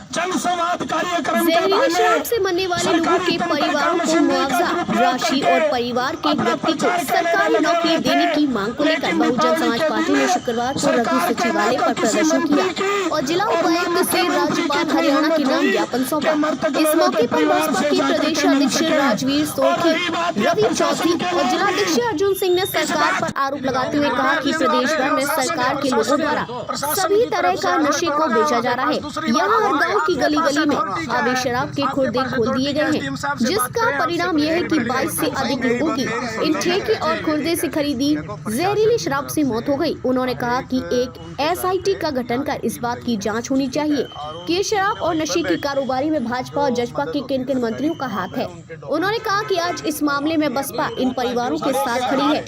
जनसंवाद कार्यक्रम जहरीली शराब से मरने वाले लोगों के परिवारों को मुआवजा राशि और परिवार के व्यक्ति को सरकारी नौकरी देने की मांग को लेकर बहुजन समाज पार्टी ने शुक्रवार को रघु सचिवालय पर प्रदर्शन किया और जिला उपायुक्त से राज्यपाल हरियाणा के नाम ज्ञापन सौंपा। इस मौके पर बसपा के प्रदेश अध्यक्ष राजवीर सोरखी, रवि चौधरी और जिलाध्यक्ष अर्जुन सिंह ने सरकार पर आरोप लगाते हुए कहा कि प्रदेश भर में सरकार के लोगों द्वारा सभी तरह का नशे को बेचा जा रहा है। यहाँ हर गाँव की गली गली में अवैध शराब के खुर्दे खोल दिए गए हैं, जिसका परिणाम यह है कि 22 से अधिक लोगों की इन ठेके और खुर्दे से खरीदी जहरीली शराब से मौत हो गई। उन्होंने कहा कि एक SIT का गठन कर इस बात की जांच होनी चाहिए कि शराब और नशे की कारोबारी में भाजपा और जसपा के किन किन मंत्रियों का हाथ है। उन्होंने कहा कि आज इस मामले में बसपा इन परिवारों के साथ खड़ी है।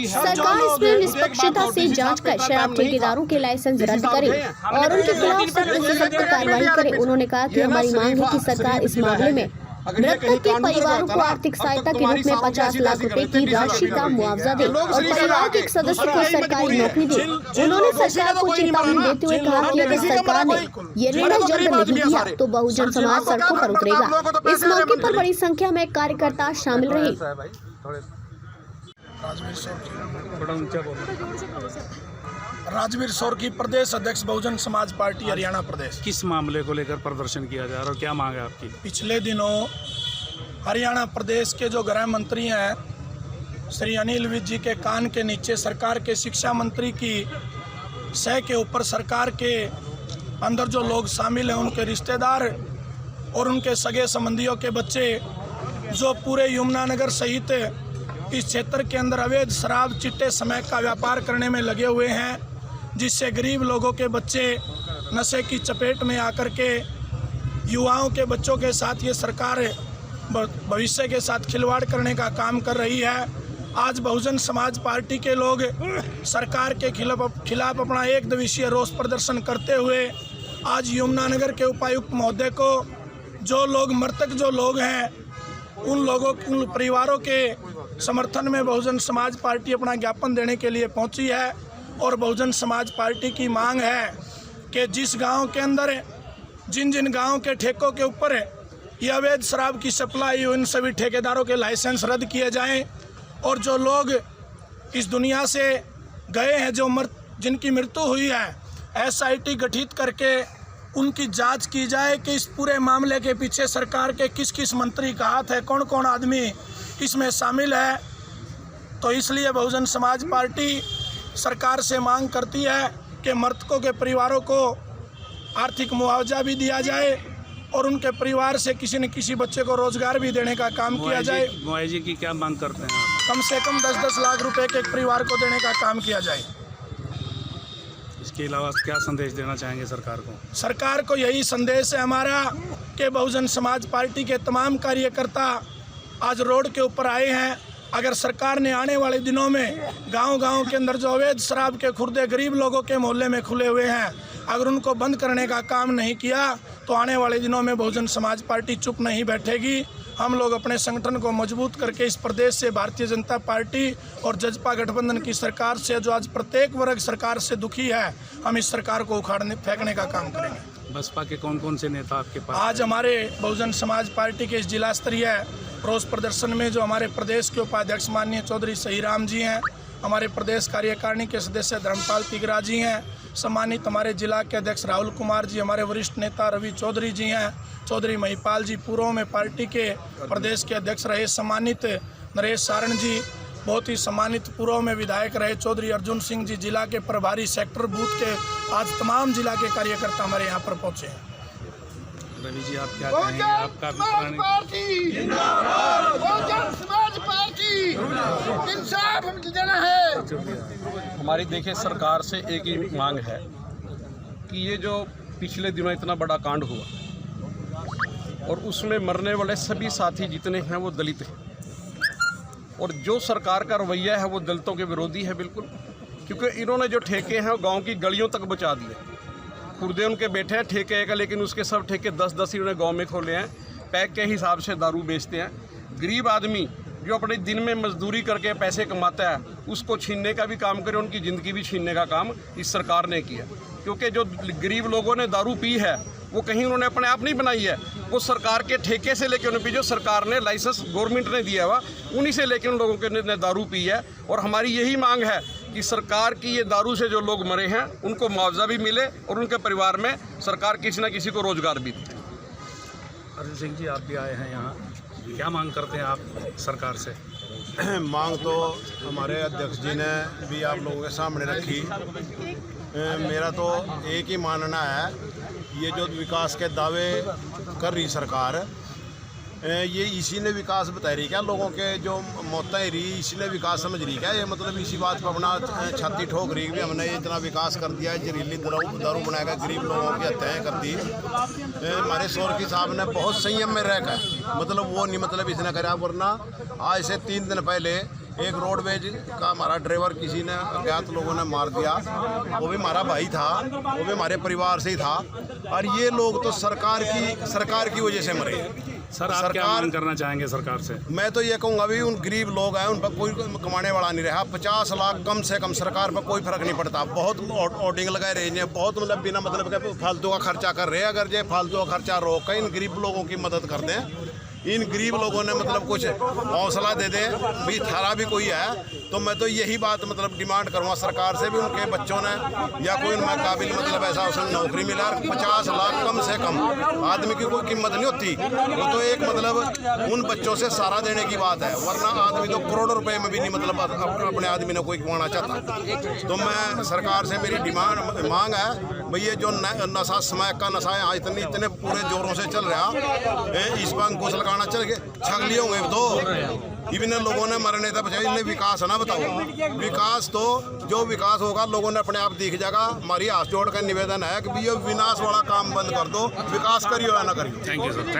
सरकार इसमें निष्पक्षता से जांच कर शराब ठेकेदारों के लाइसेंस रद्द करे और उनके खिलाफ सख्त से सख्त कार्रवाई करे। उन्होंने कहा कि हमारी मांग है कि सरकार इस मामले में मृतक के परिवारों को आर्थिक सहायता के रूप में 50 लाख रुपए की राशि का मुआवजा दे और परिवार के एक सदस्य को सरकारी नौकरी दे। उन्होंने सरकार को चेतावनी देते हुए कहा कि अगर सरकार ने ये निर्णय जल्द नहीं किया तो बहुजन समाज सड़कों पर उतरेगा। इस मौके पर बड़ी संख्या में कार्यकर्ता शामिल रहे। राजवीर सोरखी, प्रदेश अध्यक्ष बहुजन समाज पार्टी हरियाणा प्रदेश। किस मामले को लेकर प्रदर्शन किया जा रहा है और क्या मांग है आपकी? पिछले दिनों हरियाणा प्रदेश के जो गृह मंत्री हैं श्री अनिल विज जी के कान के नीचे सरकार के शिक्षा मंत्री की सह के ऊपर सरकार के अंदर जो लोग शामिल हैं उनके रिश्तेदार और उनके सगे संबंधियों के बच्चे जो पूरे यमुनानगर सहित इस क्षेत्र के अंदर अवैध शराब चिट्टे समय का व्यापार करने में लगे हुए हैं, जिससे गरीब लोगों के बच्चे नशे की चपेट में आकर के युवाओं के बच्चों के साथ ये सरकार भविष्य के साथ खिलवाड़ करने का काम कर रही है। आज बहुजन समाज पार्टी के लोग सरकार के खिलाफ अपना एक दिवसीय रोष प्रदर्शन करते हुए आज यमुनानगर के उपायुक्त महोदय को जो लोग मृतक जो लोग हैं उन लोगों उन परिवारों के समर्थन में बहुजन समाज पार्टी अपना ज्ञापन देने के लिए पहुंची है। और बहुजन समाज पार्टी की मांग है कि जिस गांव के अंदर जिन जिन गांव के ठेकों के ऊपर ये अवैध शराब की सप्लाई उन सभी ठेकेदारों के लाइसेंस रद्द किए जाएं और जो लोग इस दुनिया से गए हैं जिनकी मृत्यु हुई है SIT गठित करके उनकी जांच की जाए कि इस पूरे मामले के पीछे सरकार के किस किस मंत्री का हाथ है, कौन कौन आदमी इसमें शामिल है। तो इसलिए बहुजन समाज पार्टी सरकार से मांग करती है कि मृतकों के परिवारों को आर्थिक मुआवजा भी दिया जाए और उनके परिवार से किसी न किसी बच्चे को रोजगार भी देने का काम किया जाए। मुआवजे की क्या मांग करते हैं आप? कम से कम 10-10 लाख रुपए के एक परिवार को देने का काम किया जाए। इसके अलावा क्या संदेश देना चाहेंगे सरकार को? सरकार को यही संदेश है हमारा कि बहुजन समाज पार्टी के तमाम कार्यकर्ता आज रोड के ऊपर आए हैं। अगर सरकार ने आने वाले दिनों में गांव-गांव के अंदर जो अवैध शराब के खुर्दे गरीब लोगों के मोहल्ले में खुले हुए हैं अगर उनको बंद करने का काम नहीं किया तो आने वाले दिनों में बहुजन समाज पार्टी चुप नहीं बैठेगी। हम लोग अपने संगठन को मजबूत करके इस प्रदेश से भारतीय जनता पार्टी और जसपा गठबंधन की सरकार से जो आज प्रत्येक वर्ग सरकार से दुखी है हम इस सरकार को उखाड़ने फेंकने का काम करेंगे। बसपा के कौन कौन से नेता आपके पास? आज हमारे बहुजन समाज पार्टी के इस जिला स्तरीय रोष प्रदर्शन में जो हमारे प्रदेश के उपाध्यक्ष माननीय चौधरी सहीराम जी हैं, हमारे प्रदेश कार्यकारिणी के सदस्य धर्मपाल तिगरा जी हैं, सम्मानित हमारे जिला के अध्यक्ष राहुल कुमार जी, हमारे वरिष्ठ नेता रवि चौधरी जी हैं, चौधरी महिपाल जी पूर्व में पार्टी के प्रदेश के अध्यक्ष रहे, सम्मानित नरेश सारण जी बहुत ही सम्मानित पूर्व में विधायक रहे, चौधरी अर्जुन सिंह जी जिला के प्रभारी सेक्टर बूथ के, आज तमाम जिला के कार्यकर्ता हमारे यहाँ पर पहुँचे हैं। रवि जी आप क्या कहेंगे? आपका इंसाफ हमको देना है। हमारी देखिए सरकार से एक ही मांग है कि ये जो पिछले दिनों इतना बड़ा कांड हुआ और उसमें मरने वाले सभी साथी जितने हैं वो दलित हैं और जो सरकार का रवैया है वो दलितों के विरोधी है बिल्कुल, क्योंकि इन्होंने जो ठेके हैं वो गाँव की गलियों तक बचा दिए। खुर्दे उनके बैठे हैं ठेके का, लेकिन उसके सब ठेके 10-10 इन्होंने गांव में खोले हैं। पैक के हिसाब से दारू बेचते हैं। गरीब आदमी जो अपने दिन में मजदूरी करके पैसे कमाता है उसको छीनने का भी काम करे, उनकी ज़िंदगी भी छीनने का काम इस सरकार ने किया। क्योंकि जो गरीब लोगों ने दारू पी है वो कहीं उन्होंने अपने आप नहीं बनाई है, वो सरकार के ठेके से लेके उन्होंने पी, जो सरकार ने लाइसेंस गवर्नमेंट ने दिया हुआ उन्हीं से लेके उन लोगों के ने दारू पी है। और हमारी यही मांग है कि सरकार की ये दारू से जो लोग मरे हैं उनको मुआवजा भी मिले और उनके परिवार में सरकार किसी न किसी को रोजगार भी दे। अर्जुन सिंह जी, आप भी आए हैं यहाँ, क्या मांग करते हैं आप सरकार से? मांग तो हमारे अध्यक्ष जी ने भी आप लोगों के सामने रखी। मेरा तो एक ही मानना है, ये जो विकास के दावे कर रही सरकार, ये इसी ने विकास बता रही क्या? लोगों के जो मौतें रही इसी ने विकास समझ रही क्या? ये मतलब इसी बात पर अपना छाती ठोक रही कि हमने इतना विकास कर दिया, जहरीली दारू बनाकर गरीब लोगों की हत्याएँ कर दी। हमारे सोरकी साहब ने बहुत संयम में रहकर मतलब वो नहीं मतलब इसने करा, वरना आज से 3 दिन पहले एक रोडवेज का हमारा ड्राइवर किसी ने अज्ञात लोगों ने मार दिया। वो भी हमारा भाई था, वो भी हमारे परिवार से ही था। और ये लोग तो सरकार की वजह से मरे। सर, आप क्या मांग करना चाहेंगे सरकार से? मैं तो ये कहूँगा भी उन गरीब लोग हैं, उन पर कोई कमाने वाला नहीं रहा। 50 लाख कम से कम सरकार पर कोई फर्क नहीं पड़ता। बहुत होर्डिंग लगाए रहे हैं, बहुत मतलब बिना मतलब के फालतू का खर्चा कर रहे हैं। अगर ये फालतू का खर्चा रोक कर इन गरीब लोगों की मदद कर दें, इन गरीब लोगों ने मतलब कुछ हौसला दे दे भी थारा भी कोई है, तो मैं तो यही बात मतलब डिमांड करूँगा सरकार से भी उनके बच्चों ने या कोई उनमें काबिल मतलब ऐसा उसने नौकरी मिला। 50 लाख कम से कम आदमी की कोई कीमत नहीं होती। वो तो एक मतलब उन बच्चों से सारा देने की बात है, वरना आदमी तो करोड़ों रुपए में भी नहीं मतलब अपने आदमी ने कोई कमाना चाहता। तो मैं सरकार से मेरी मांग है भाई, ये जो नशा स्मैक का नशा है इतने पूरे जोरों से चल रहा है, इस पर अंकुश लगाना चल के छगली होंगे तो इतने लोगों ने मरने तक बचाए। इन्हें विकास है ना, बताओ विकास तो जो विकास होगा लोगों ने अपने आप दिख जाएगा। हमारी हाथ जोड़ कर निवेदन है कि ये विनाश वाला काम बंद कर दो, विकास करियो या ना करियो। Thank you sir.